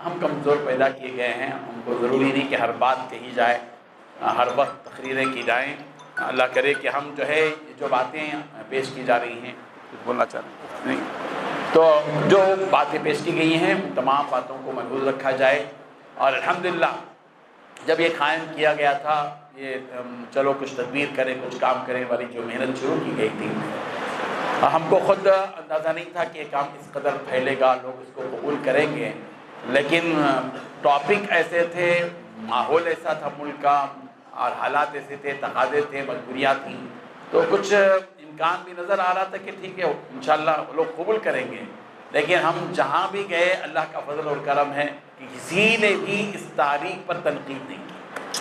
ہم کمزور پیدا کیے گئے ہیں، ہم کو ضروری نہیں کہ ہر بات کہی جائے، ہر وقت تقریریں کی جائیں۔ اللہ کرے کہ ہم جو ہے جو باتیں پیش کی جا رہی ہیں، کچھ بولنا چاہ رہے ہیں نہیں، تو جو باتیں پیش کی گئی ہیں ان تمام باتوں کو محفوظ رکھا جائے۔ اور الحمدللہ جب یہ قائم کیا گیا تھا، یہ چلو کچھ تدبیر کریں، کچھ کام کریں والی جو محنت شروع کی گئی تھی، ہم کو خود اندازہ نہیں تھا کہ یہ کام اس قدر پھیلے گا، لوگ اس کو قبول کریں گے، لیکن ٹاپک ایسے تھے، ماحول ایسا تھا ملک کا، اور حالات ایسے تھے، تقاضے تھے، مجبوریات تھیں، تو کچھ امکان بھی نظر آ رہا تھا کہ ٹھیک ہے انشاءاللہ لوگ قبول کریں گے، لیکن ہم جہاں بھی گئے اللہ کا فضل اور کرم ہے کہ کسی نے بھی اس تاریخ پر تنقید نہیں کی،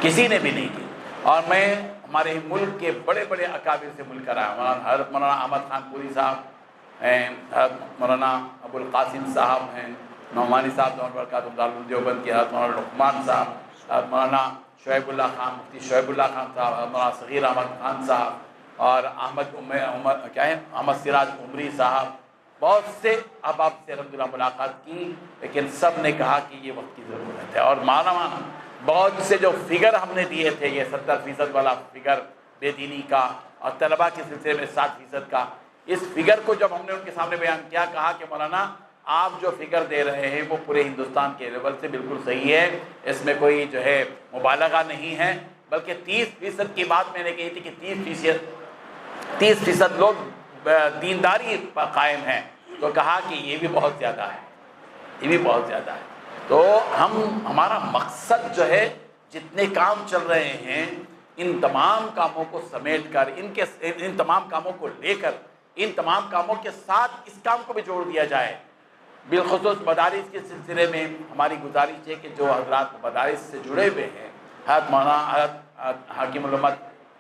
کسی نے بھی نہیں کی۔ اور میں ہمارے ملک کے بڑے بڑے اکابر سے مل کر آیا، حضرت مولانا احمد خان پوری صاحب ہیں، حضرت مولانا ابو القاسم صاحب ہیں، نعمانی صاحب دونوں برکات دارالعلوم دیوبند کے، حضرت مولانا لقمان صاحب، حضرت مولانا شعیب اللہ خان، مفتی شعیب اللہ خان صاحب، حضرت مولانا صغیر احمد خان صاحب، اور احمد سراج عمری صاحب، بہت سے احباب سے الحمدللہ ملاقات کی، لیکن سب نے کہا کہ یہ وقت کی ضرورت ہے۔ اور مانا بہت سے جو فگر ہم نے دیے تھے، یہ 70% والا فگر بے دینی کا اور طلباء کے سلسلے میں 60% کا، اس فگر کو جب ہم نے ان کے سامنے بیان کیا، کہا کہ مولانا آپ جو فگر دے رہے ہیں وہ پورے ہندوستان کے لیول سے بالکل صحیح ہے، اس میں کوئی جو ہے مبالغہ نہیں ہے، بلکہ 30% کی بات میں نے کہی تھی کہ 30% لوگ دینداری پر قائم ہیں، تو کہا کہ یہ بھی بہت زیادہ ہے، یہ بھی بہت زیادہ ہے۔ تو ہمارا مقصد جو ہے، جتنے کام چل رہے ہیں ان تمام کاموں کو سمیٹ کر، ان تمام کاموں کو لے کر، ان تمام کاموں کے ساتھ اس کام کو بھی جوڑ دیا جائے۔ بالخصوص مدارس کے سلسلے میں ہماری گزارش ہے کہ جو حضرات مدارس سے جڑے ہوئے ہیں، حضرت مولانا حاکم الامت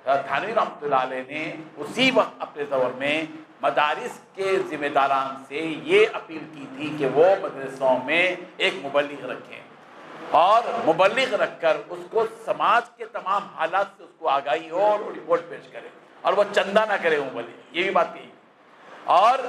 حضرت تھانوی رحمۃ اللہ علیہ نے اسی وقت اپنے دور میں مدارس کے ذمہ داران سے یہ اپیل کی تھی کہ وہ مدرسوں میں ایک مبلغ رکھیں، اور مبلغ رکھ کر اس کو سماج کے تمام حالات سے اس کو آگاہی ہو اور رپورٹ پیش کرے، اور وہ چندہ نہ کرے مبلغ، یہ بھی بات کہی۔ اور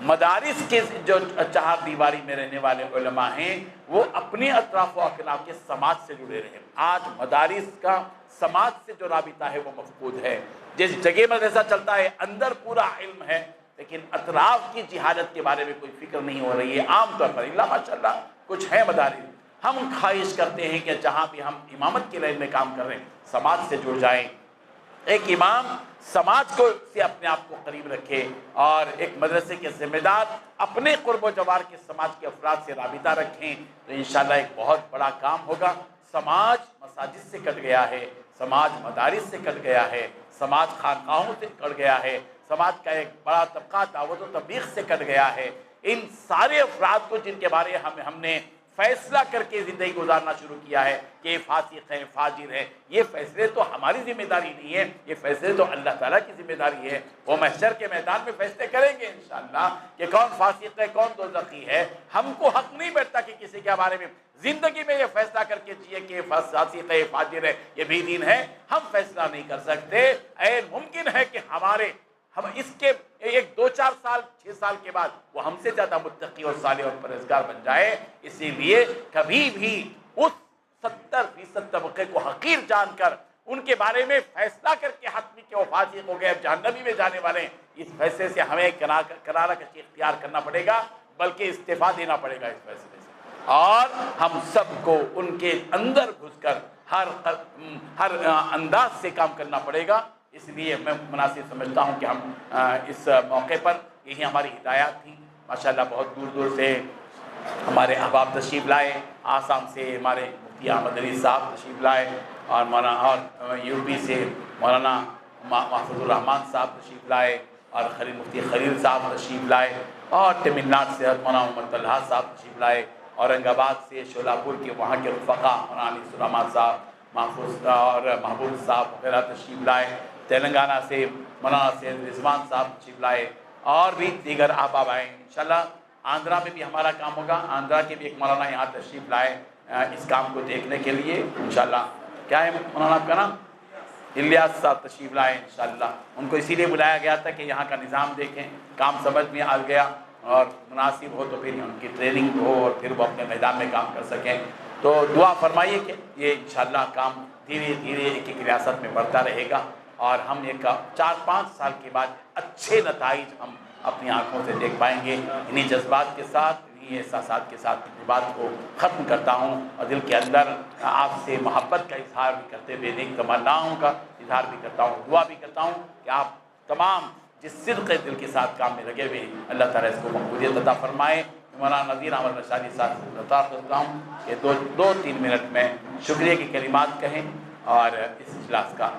مدارس کے جو چہار دیواری میں رہنے والے علماء ہیں وہ اپنے اطراف و اکناف کے سماج سے جڑے رہے۔ آج مدارس کا سماج سے جو رابطہ ہے وہ مفقود ہے۔ جس جگہ مدرسہ چلتا ہے اندر پورا علم ہے، لیکن اطراف کی جہالت کے بارے میں کوئی فکر نہیں ہو رہی ہے۔ عام طور پر اللہ ماشاءاللہ کچھ ہے مدارس، ہم خواہش کرتے ہیں کہ جہاں بھی ہم امامت کے لائن میں کام کر رہے ہیں سماج سے جڑ جائیں، ایک امام سماج کو سے اپنے آپ کو قریب رکھے، اور ایک مدرسے کے ذمہ دار اپنے قرب و جوار کے سماج کے افراد سے رابطہ رکھیں، تو انشاءاللہ ایک بہت بڑا کام ہوگا۔ سماج مساجد سے کٹ گیا ہے، سماج مدارس سے کٹ گیا ہے، سماج خانقاہوں سے کٹ گیا ہے، سماج کا ایک بڑا طبقہ دعوت و تبلیغ سے کٹ گیا ہے۔ ان سارے افراد کو جن کے بارے ہم نے فیصلہ کر کے زندگی گزارنا شروع کیا ہے کہ فاسق ہے، فاجر ہے، یہ فیصلے تو ہماری ذمہ داری نہیں ہے، یہ فیصلے تو اللہ تعالیٰ کی ذمہ داری ہے۔ وہ محشر کے میدان میں فیصلے کریں گے انشاءاللہ کہ کون فاسق ہے، کون دوزخی ہے۔ ہم کو حق نہیں بیٹھتا کہ کسی کے بارے میں زندگی میں یہ فیصلہ کر کے جیے کہ فاسق ہے، فاجر ہے، یہ بے دین ہے، ہم فیصلہ نہیں کر سکتے۔ ممکن ہے کہ ہم اس کے 1-2-4 سال 6 سال کے بعد وہ ہم سے زیادہ متقی اور صالح اور پرہیزگار بن جائے، اسی لیے کبھی بھی اس 70% طبقے کو حقیر جان کر ان کے بارے میں فیصلہ کر کے حتمی کہ وہ فاسق ہو گئے، جہنمی میں جانے والے ہیں، اس فیصلے سے ہمیں کرارہ کشی اختیار کرنا پڑے گا، بلکہ استعفیٰ دینا پڑے گا اس فیصلے سے، اور ہم سب کو ان کے اندر گھس کر ہر انداز سے کام کرنا پڑے گا۔ اس لیے میں مناسب سمجھتا ہوں کہ ہم اس موقع پر یہی ہماری ہدایات تھیں۔ ماشاءاللہ بہت دور دور سے ہمارے احباب تشریف لائے، آسام سے ہمارے مفتی احمد علی صاحب تشریف لائے، اور مولانا یو پی سے مولانا محفوظ الرحمان صاحب تشریف لائے، اور مفتی خلیل صاحب تشریف لائے، اور تمل ناڈو سے مولانا محمد طلحہ صاحب تشریف لائے، اورنگ آباد سے شولاپور کے وہاں کے رفقا مولانا علی سلیمان صاحب، محفوظ اور محبوب صاحب وغیرہ تشریف لائے، تلنگانہ سے مولانا سید رضوان صاحب تشریف لائے، اور بھی دیگر احباب آئے۔ انشاءاللہ آندھرا میں بھی ہمارا کام ہوگا، آندھرا کے بھی ایک مولانا یہاں تشریف لائے اس کام کو دیکھنے کے لیے انشاءاللہ۔ کیا ہے مولانا آپ کا نام؟ الیاس صاحب تشریف لائے انشاءاللہ۔ ان کو اسی لیے بلایا گیا تھا کہ یہاں کا نظام دیکھیں، کام سمجھ میں آ گیا، اور مناسب ہو تو پھر ان کی ٹریننگ ہو اور پھر وہ اپنے میدان میں کام کر سکیں. تو دعا فرمائیے کہ یہ انشاءاللہ کام دھیرے دھیرے ایک ایک ریاست میں بڑھتا رہے گا اور ہم ایک 4-5 سال کے بعد اچھے نتائج ہم اپنی آنکھوں سے دیکھ پائیں گے. انہی جذبات کے ساتھ، انہی احساسات کے ساتھ اپنی بات کو ختم کرتا ہوں اور دل کے اندر آپ سے محبت کا اظہار بھی کرتے ہوئے نیک تمناؤں کا اظہار بھی کرتا ہوں، دعا بھی کرتا ہوں کہ آپ تمام جس صدق دل کے ساتھ کام میں لگے ہوئے ہیں اللہ تعالیٰ اس کو مقبولیت عطا فرمائے. مولانا نذیر احمد مشاری صاحب سے عطا کرتا ہوں کہ 2-3 منٹ میں شکریہ کے کلمات کہیں اور اس اجلاس کا